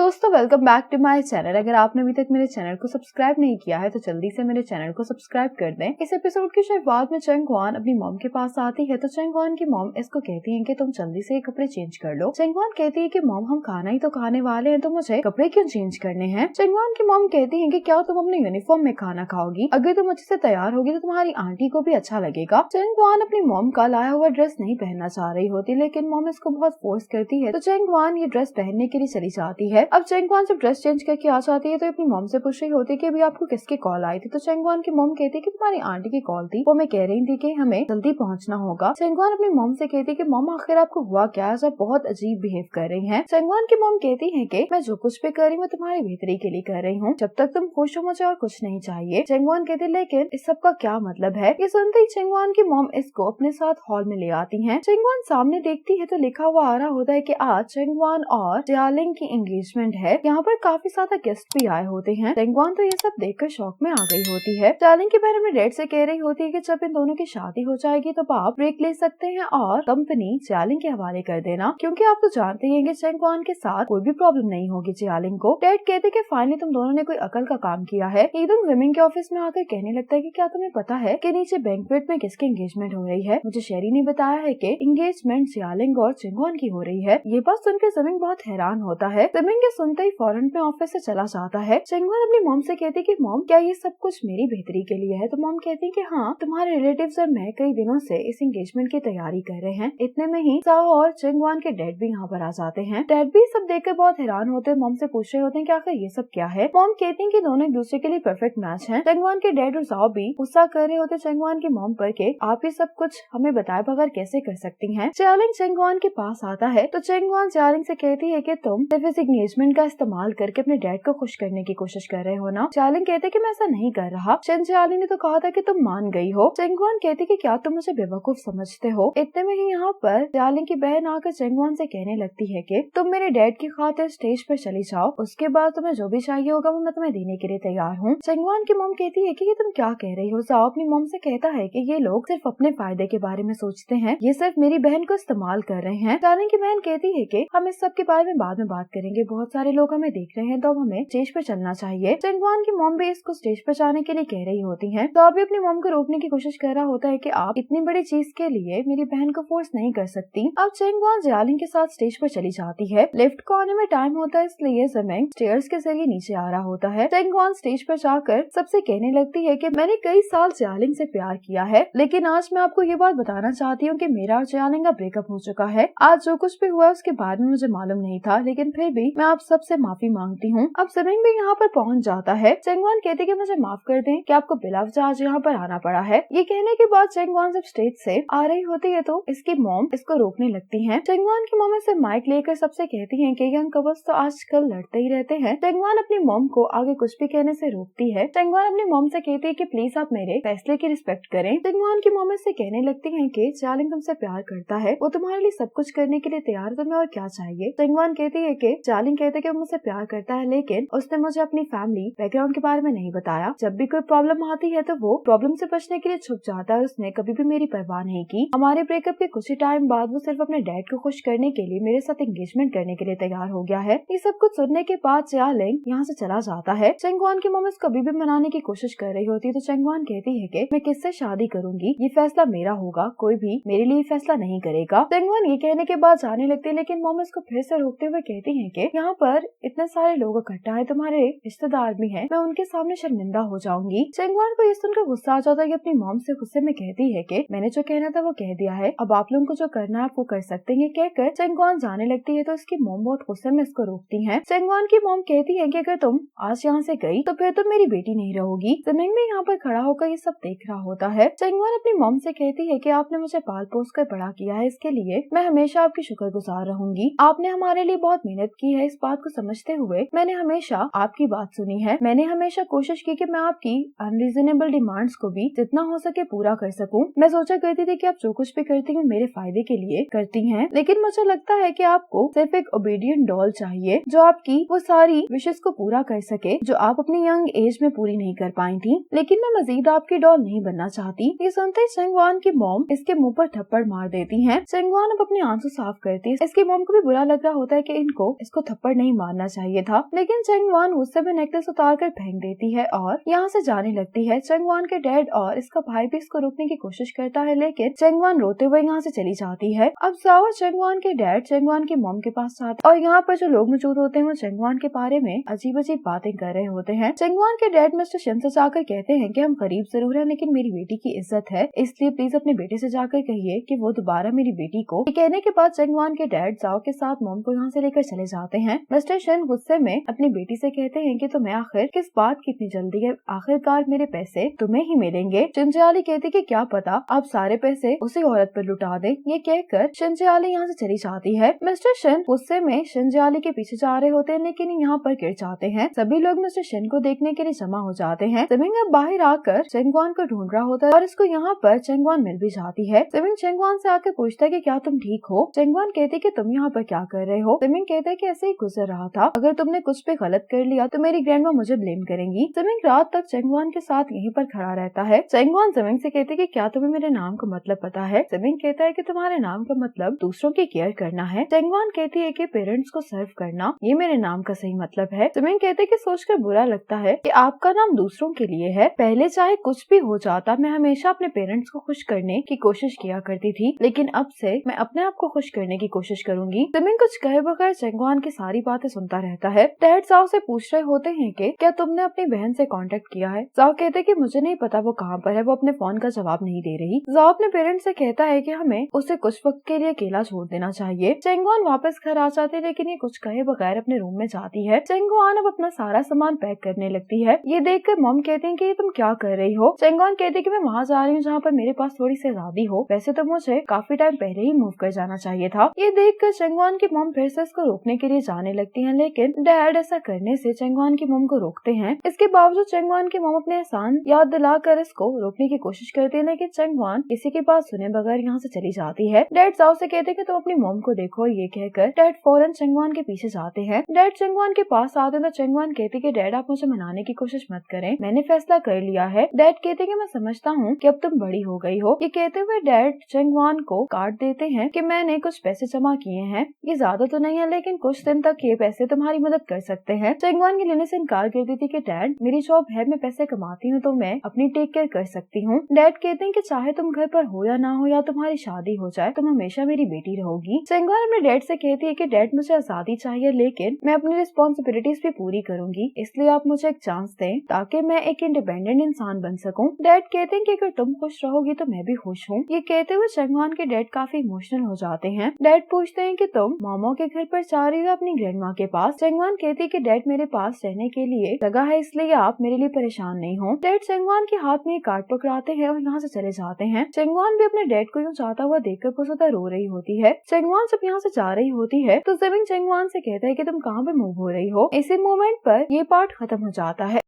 दोस्तों welcome back to my channel. अगर आपने अभी तक मेरे चैनल को सब्सक्राइब नहीं किया है तो जल्दी से मेरे चैनल को सब्सक्राइब कर दें। इस एपिसोड की शुरुआत में चेंग हुआन अपनी मॉम के पास आती है तो चेंग हुआन की मॉम इसको कहती है कि तुम जल्दी से कपड़े चेंज कर लो। चेंग हुआन कहती है कि मॉम हम खाना ही तो खाने वाले हैं तो मुझे कपड़े क्यों चेंज करने हैं। चेंग हुआन की मॉम कहती है कि क्या तुम अपने यूनिफॉर्म में खाना खाओगी, अगर तुम अच्छे से तैयार होगी तो तुम्हारी आंटी को भी अच्छा लगेगा। चेंग हुआन अपनी मॉम का लाया हुआ ड्रेस नहीं पहनना चाह रही होती लेकिन मॉम इसको बहुत फोर्स करती है तो चेंग हुआन ये ड्रेस पहनने के लिए चली जाती है। अब चेंग हुआन जब ड्रेस चेंज करके आ जाती है तो अपनी मॉम से पूछ रही होती है कि अभी आपको किसकी कॉल आई थी। तो चेंग हुआन की मॉम कहती है कि तुम्हारी आंटी की कॉल थी, वो मैं कह रही थी कि हमें जल्दी पहुंचना होगा। चेंग हुआन अपनी मॉम से कहती है कि मॉम आखिर आपको हुआ क्या, सब बहुत अजीब बिहेव कर रही हैं। चेंग हुआन की मॉम कहती है कि मैं जो कुछ भी कर रही हूँ तुम्हारी बेहतरी के लिए कर रही हूँ, जब तक तुम खुश हो मुझे और कुछ नहीं चाहिए। चेंग हुआन कहती है लेकिन इस सब का क्या मतलब है। ये सुनते ही चेंग हुआन की मॉम इसको अपने साथ हॉल में ले आती है। चेंग हुआन सामने देखती है तो लिखा हुआ आ रहा होता है कि आज चेंग हुआन और जियालिंग की एंगेजमेंट है। यहाँ पर काफी ज्यादा गेस्ट भी आए होते हैं। चेंग हुआन तो ये सब देखकर शॉक में आ गई होती है। जियालिंग की बहन अपने डैड से कह रही होती है कि जब इन दोनों की शादी हो जाएगी तो आप ब्रेक ले सकते हैं और कंपनी जियालिंग के हवाले कर देना, क्योंकि आप तो जानते हैं कि चेंग हुआन के साथ कोई भी प्रॉब्लम नहीं होगी जियालिंग को। डैड कहते कि फाइनली तुम दोनों ने कोई अकल का काम किया है। एकदम जिमिंग के ऑफिस में आकर कहने लगता है कि क्या तुम्हें पता है कि नीचे बैंक्वेट में किसकी एंगेजमेंट हो रही है। मुझे शेरी ने बताया है कि एंगेजमेंट जियालिंग और चेंग हुआन की हो रही है। ये बात सुनकर जिमिंग बहुत हैरान होता है। जिमिंग के सुनते ही फौरन में ऑफिस से चला जाता है। चेंग हुआन अपनी मॉम से कहती कि मॉम क्या ये सब कुछ मेरी बेहतरी के लिए है। तो मॉम कहती कि हाँ, तुम्हारे रिलेटिव्स और मैं कई दिनों से इस एंगेजमेंट की तैयारी कर रहे हैं। इतने में ही साओ और चेंग हुआन के डैड भी यहाँ पर आ जाते हैं। डैड भी सब देखकर बहुत हैरान होते हैं। मॉम से पूछ रहे होते हैं कि आखिर ये सब क्या है। मॉम कहती है कि दोनों एक दूसरे के लिए परफेक्ट मैच हैं। चेंग हुआन के डैड और साओ भी गुस्सा कर रहे होते चेंग हुआन की मॉम पर के आप ये सब कुछ हमें बताए बगैर कैसे कर सकती हैं। जियालिंग चेंग हुआन के पास आता है तो चेंग हुआन जियालिंग से कहती है कि तुम सिर्फ इस एंगेजमेंट का इस्तेमाल करके अपने डैड को खुश करने की कोशिश कर रहे हो ना। जियालिंग कहते कि मैं ऐसा नहीं कर रहा। जियालिंग ने तो कहा था कि तुम मान गई हो। चेंग हुआन कहती कि क्या तुम मुझे बेवकूफ समझते हो। इतने में ही यहाँ पर जियालिंग की बहन आकर चेंग हुआन से कहने लगती है कि तुम मेरे डैड की खातिर स्टेज पर चली जाओ, उसके बाद तुम्हें जो भी चाहिए होगा वो मैं तुम्हें देने के लिए तैयार हूँ। चेंग हुआन की मॉम कहती है कि ये तुम क्या कह रही हो। जाओ अपनी मॉम से कहता है कि ये लोग सिर्फ अपने फायदे के बारे में सोचते हैं, ये सिर्फ मेरी बहन को इस्तेमाल कर रहे हैं। जियालिंग की बहन कहती है कि हम इस सब के बारे में बाद में बात करेंगे, बहुत सारे लोग हमें देख रहे हैं तो अब हमें स्टेज पर चलना चाहिए। चेंग हुआन की मॉम भी इसको स्टेज पर जाने के लिए कह रही होती है तो अभी अपनी मॉम को रोकने की कोशिश कर रहा होता है कि आप इतनी बड़ी चीज के लिए मेरी बहन को फोर्स नहीं कर सकती। अब चेंग हुआन जियालिंग के साथ स्टेज पर चली जाती है। लिफ्ट को आने में टाइम होता है इसलिए जिमिंग स्टेयर्स के जरिए नीचे आ रहा होता है। चेंग हुआन स्टेज पर जाकर सबसे कहने लगती है कि मैंने कई साल जियालिंग से प्यार किया है लेकिन आज मैं आपको ये बात बताना चाहती हूँ कि मेरा और जियालिंग का ब्रेकअप हो चुका है। आज जो कुछ भी हुआ उसके बाद में मुझे मालूम नहीं था लेकिन फिर भी मैं आप सबसे माफी मांगती हूँ। अब जिमिंग भी यहाँ पर पहुँच जाता है। चेंग हुआन कहते कि मुझे माफ कर दें कि आपको बिला वजह आज यहाँ पर आना पड़ा है। ये कहने के बाद चेंग हुआन जब स्टेज से आ रही होती है तो इसकी मॉम इसको रोकने लगती है। चेंग हुआन की मॉम इसे माइक लेकर सबसे कहती है कि यंग कपल्स तो आजकल लड़ते ही रहते हैं। चेंग हुआन अपनी मॉम को आगे कुछ भी कहने से रोकती है। चेंग हुआन अपनी मॉम से कहती है कि प्लीज आप मेरे फैसले की रिस्पेक्ट करें। चेंग हुआन की मॉम इससे कहने लगती है कि जियालिंग तुमसे प्यार करता है, वो तुम्हारे लिए सब कुछ करने के लिए तैयार, तुम्हें और क्या चाहिए। चेंग हुआन कहती है कि जियालिंग कहते कि वो मुझसे प्यार करता है लेकिन उसने मुझे अपनी फैमिली बैकग्राउंड के बारे में नहीं बताया। जब भी कोई प्रॉब्लम आती है तो वो प्रॉब्लम से बचने के लिए छुप जाता है। उसने कभी भी मेरी परवाह नहीं की। हमारे ब्रेकअप के कुछ ही टाइम बाद वो सिर्फ अपने डैड को खुश करने के लिए मेरे साथ एंगेजमेंट करने के लिए तैयार हो गया है। ये सब कुछ सुनने के बाद जियालिंग यहाँ से चला जाता है। चेंग हुआन की मॉम इसको अभी भी मनाने की कोशिश कर रही होती है तो चेंग हुआन कहती है कि मैं किससे शादी करूंगी, ये फैसला मेरा होगा, कोई भी मेरे लिए फैसला नहीं करेगा। चेंग हुआन ये कहने के बाद जाने लगती है लेकिन मॉम इसको फिर से रोकते हुए कहती है कि यहाँ पर इतने सारे लोग इकट्ठा है, तुम्हारे रिश्तेदार भी हैं, मैं उनके सामने शर्मिंदा हो जाऊंगी। चेंग हुआन को ये सुनकर गुस्सा आ जाता है कि अपनी मॉम से गुस्से में कहती है कि मैंने जो कहना था वो कह दिया है, अब आप लोगों को जो करना है आप वो कर सकते हैं। कहकर चेंग हुआन जाने लगती है तो इसकी मॉम बहुत गुस्से में इसको रोकती है। चेंग हुआन की मॉम कहती है कि अगर तुम आज यहाँ से गई तो फिर तुम मेरी बेटी नहीं रहोगी। जिमिंग भी यहाँ पर खड़ा होकर ये सब देख रहा होता है। चेंग हुआन अपनी मॉम से कहती है कि आपने मुझे पाल पोस कर बड़ा किया है, इसके लिए मैं हमेशा आपकी शुक्रगुजार रहूंगी। आपने हमारे लिए बहुत मेहनत की है, इस बात को समझते हुए मैंने हमेशा आपकी बात सुनी है। मैंने हमेशा कोशिश की कि मैं आपकी अनरीजनेबल डिमांड्स को भी जितना हो सके पूरा कर सकूं। मैं सोचा करती थी कि आप जो कुछ भी करती हैं मेरे फायदे के लिए करती हैं, लेकिन मुझे लगता है कि आपको सिर्फ एक ओबीडियंट डॉल चाहिए जो आपकी वो सारी विशेष को पूरा कर सके जो आप अपनी यंग एज में पूरी नहीं कर पाई थी। लेकिन मैं मजीद आपकी डॉल नहीं बनना चाहती। ये सुनते ही चेंग हुआन की मॉम इसके मुंह पर थप्पड़ मार देती है। चेंग हुआन अब अपने आंसू साफ करती है। इसकी मॉम को भी बुरा लग रहा होता है कि इनको इसको थप्पड़ नहीं मारना चाहिए था, लेकिन चेंगवान गुस्से में नेकलेस उतार कर फेंक देती है और यहाँ से जाने लगती है। चेंगवान के डैड और इसका भाई भी इसको रोकने की कोशिश करता है, लेकिन चेंगवान रोते हुए यहाँ से चली जाती है। अब जाओ चेंगवान के डैड चेंगवान की मॉम के पास जाते और यहाँ पर जो लोग मौजूद होते हैं वो चेंगवान के बारे में अजीब अजीब बातें कर रहे होते हैं। चेंगवान के डैड मिस्टर शन से जाकर कहते हैं कि हम गरीब जरूर हैं, लेकिन मेरी बेटी की इज्जत है, इसलिए प्लीज अपने बेटे से जाकर कहिए कि वो दोबारा मेरी बेटी को। ये कहने के बाद चेंगवान के डैड जाओ के साथ मॉम को यहाँ से लेकर चले जाते हैं। मिस्टर शन गुस्से में अपनी बेटी से कहते हैं कि तुम्हें आखिर किस बात की इतनी जल्दी है, आखिरकार मेरे पैसे तुम्हें ही मिलेंगे। चिंचियाली कहती कि क्या पता आप सारे पैसे उसी औरत पर लुटा दे। ये कहकर चिंचियाली यहाँ से चली जाती है। मिस्टर शन गुस्से में चिंचियाली के पीछे जा रहे होते हैं, लेकिन यहाँ पर गिर जाते हैं। सभी लोग मिस्टर शन को देखने के लिए जमा हो जाते हैं। सिमिंग अब बाहर आकर चेंगवान को ढूंढ रहा होता है और इसको यहाँ पर चेंगवान मिल भी जाती है। सिमिंग चेंगवान से आकर पूछता है कि क्या तुम ठीक हो। चेंगवान कहते कि तुम यहाँ पर क्या कर रहे हो। सिमिंग कहते कि ऐसे ही गुजर रहा था, अगर तुमने कुछ भी गलत कर लिया तो मेरी ग्रैंडमा मुझे ब्लेम करेंगी। सिमिंग रात तक चेंगवान के साथ यहीं पर खड़ा रहता है। चेंगवान सिमिंग से कहते कि क्या तुम्हें मेरे नाम का मतलब पता है। सिमिंग कहता है कि तुम्हारे नाम का मतलब दूसरों की केयर करना है। चेंगवान कहती है कि पेरेंट्स को सर्व करना, ये मेरे नाम का सही मतलब है। सिमिंग कहते कि सोचकर बुरा लगता है कि आपका नाम दूसरों के लिए है। पहले चाहे कुछ भी हो जाता मैं हमेशा अपने पेरेंट्स को खुश करने की कोशिश किया करती थी, लेकिन अब से मैं अपने आप को खुश करने की कोशिश करूंगी। सिमिंग कुछ कहे बगैर चेंगवान की सारी बातें सुनता रहता है। डैड जाओ से पूछ रहे होते हैं कि क्या तुमने अपनी बहन से कांटेक्ट किया है। जाओ कहते कि मुझे नहीं पता वो कहाँ पर है, वो अपने फोन का जवाब नहीं दे रही। जाओ अपने पेरेंट्स से कहता है कि हमें उसे कुछ वक्त के लिए अकेला छोड़ देना चाहिए। चेंगवान वापस घर आ जाते, लेकिन ये कुछ कहे बगैर अपने रूम में जाती है। चेंगवान अब अपना सारा सामान पैक करने लगती है। ये देखकर मॉम कहते हैं कि तुम क्या कर रही हो। चेंगवान कहते कि मैं वहाँ जा रही हूँ जहाँ पर मेरे पास थोड़ी सी आजादी हो, वैसे तो मुझे काफी टाइम पहले ही मूव कर जाना चाहिए था। ये देखकर चेंगवान की मॉम फिर से इसको रोकने के लिए जाने लगती है, लेकिन डैड ऐसा करने से चेंगवान की मॉम को रोकते हैं। इसके बावजूद चेंगवान की मॉम अपने एहसान याद दिलाकर इसको रोकने की कोशिश करती है, लेकिन चेंगवान किसी की बात सुने बगैर यहाँ से चली जाती है। डैड जाओ से कहते कि तुम अपनी मॉम को देखो। ये कहकर डैड फौरन चेंगवान के पीछे जाते हैं। डैड चेंगवान के पास आते तो चेंगवान कहते कि डैड आप मुझे मनाने की कोशिश मत करें, मैंने फैसला कर लिया है। डैड कहते कि मैं समझता हूँ कि अब तुम बड़ी हो गई हो। ये कहते हुए डैड चेंगवान को काट देते हैं कि मैंने कुछ पैसे जमा किए हैं, ये ज्यादा तो नहीं है, लेकिन कुछ दिन तक ये पैसे तुम्हारी मदद कर सकते हैं। चेंगवान के लेने से इनकार कर देती कि डैड मेरी जॉब है, मैं पैसे कमाती हूँ तो मैं अपनी टेक केयर कर सकती हूँ। डैड कहते हैं कि चाहे तुम घर पर हो या ना हो या तुम्हारी शादी हो जाए, तुम हमेशा मेरी बेटी रहोगी। चेंगवान अपने डैड से कहती है कि डैड मुझे आजादी चाहिए, लेकिन मैं अपनी रिस्पॉन्सिबिलिटीज भी पूरी करूंगी, इसलिए आप मुझे एक चांस दें ताकि मैं एक इंडिपेंडेंट इंसान बन सकूं। डैड कहते हैं कि अगर तुम खुश रहोगी तो मैं भी खुश हूँ। ये कहते हुए चेंगवान के डैड काफी इमोशनल हो जाते हैं। डैड पूछते हैं कि तुम मामा के घर पर जा रही हो अपनी ग्रैंडमा के पास। चेंगवान कहती है कि डैड मेरे पास रहने के लिए जगह है, इसलिए आप मेरे लिए परेशान नहीं हो। डैड चेंगवान के हाथ में कार्ड पकड़ाते हैं और यहाँ से चले जाते हैं। चेंगवान भी अपने डैड को यूँ जाता हुआ देखकर बहुत ज्यादा रो रही होती है। चेंगवान जब यहाँ से जा रही होती है तो सिमिंग चेंगवान से कहता है कि तुम कहाँ पे मूव हो रही हो। इसी मोमेंट पर ये पार्ट खत्म हो जाता है।